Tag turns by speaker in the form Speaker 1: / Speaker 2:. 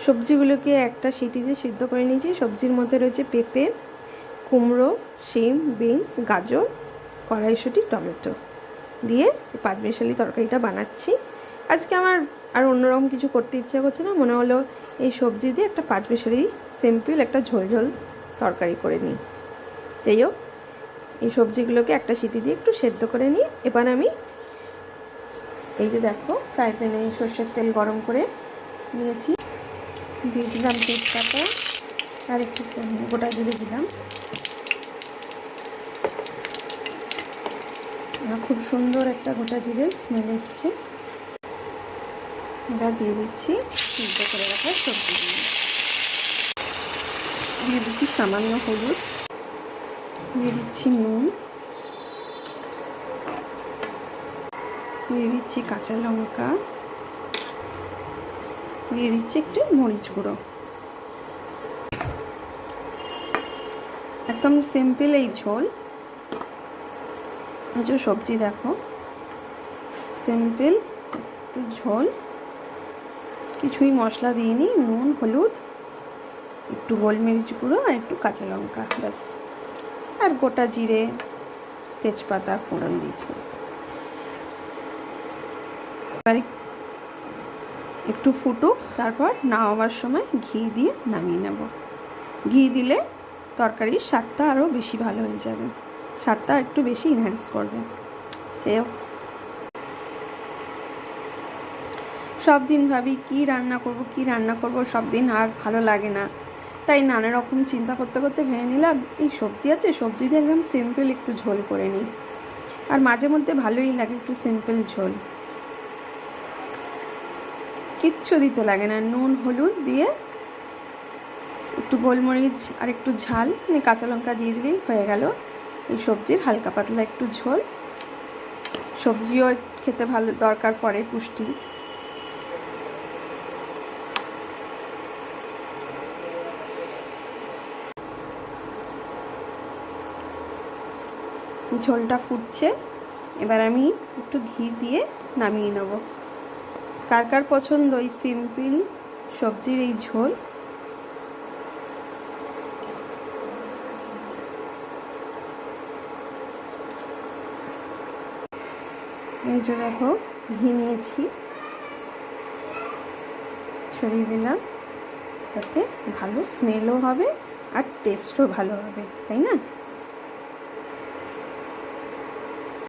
Speaker 1: সবজিগুলোকে একটা সিটিতে সিদ্ধ করে নিয়েছি। সবজির মধ্যে রয়েছে পেঁপে, কুমড়ো, শিম, বিনস, গাজর, কড়াইশুঁটি, টমেটো দিয়ে পাঁচমিশালি তরকারিটা বানাচ্ছি। আজকে আমার আর অন্যরকম কিছু করতে ইচ্ছা করছে না, মনে হলো এই সবজি দিয়ে একটা পাঁচমিশালি সিম্পল একটা ঝোল ঝোল তরকারি করে নিই। যাই হোক, এই সবজিগুলোকে একটা সিটি দিয়ে একটু সেদ্ধ করে নিই। এবার আমি এই যে দেখো, ফ্রাই প্যানে সর্ষের তেল গরম করে নিয়েছি, দিয়ে দিলাম তেজপাতা আর একটু গোটা জিরে দিলাম। খুব সুন্দর একটা গোটা জিরে স্মেল এসছে। এবার দিয়ে দিচ্ছি সিদ্ধ করে রাখা সবজিগুলো, দিয়ে দিচ্ছি সামান্য হলুদ, দিয়ে দিচ্ছি নুন, দিয়ে দিচ্ছি কাঁচা লঙ্কা, দিয়ে দিচ্ছি একটু মরিচ গুঁড়ো। একদম সিম্পল এই ঝোল। এই যে সবজি দেখো, সিম্পল ঝোল, কিছুই মশলা দিইনি, নুন, হলুদ, একটু গোলমরিচ গুঁড়ো আর একটু কাঁচা লঙ্কা, ব্যাস, আর গোটা জিরে তেজপাতা ফোড়ন দিয়েছি। এবার একটু ফুটুক, তারপর নামাবার সময় ঘি দিয়ে নামিয়ে নেব। ঘি দিলে তরকারির স্বাদটা আরও বেশি ভালো হয়ে যাবে, স্বাদটা একটু বেশি এনহ্যান্স করবে। সব দিন ভাবি কি রান্না করব, সব দিন আর ভালো লাগে না, তাই নানা রকম চিন্তা করতে করতে ভেবে নিলাম এই সবজি আছে, সবজি দিয়ে একদম সিম্পল একটু ঝোল করে নিই। আর মাঝে মধ্যে ভালোই লাগে একটু সিম্পল ঝোল, কিচ্ছু দিতে লাগে না, নুন হলুদ দিয়ে একটু গোলমরিচ আর একটু ঝাল মানে কাঁচা লঙ্কা দিয়ে দিলেই হয়ে গেল এই সবজির হালকা পাতলা একটু ঝোল। সবজিও খেতে ভালো দরকার পড়ে, পুষ্টি। ঝোলটা ফুটছে, এবার আমি একটু ঘি দিয়ে নামিয়ে নেব। কার কার পছন্দ এই সিম্পল সবজির এই ঝোল? এই যে দেখো, ঘি নিয়েছি, ছড়িয়ে দিলাম, তাতে ভালো স্মেলও হবে আর টেস্টও ভালো হবে, তাই না?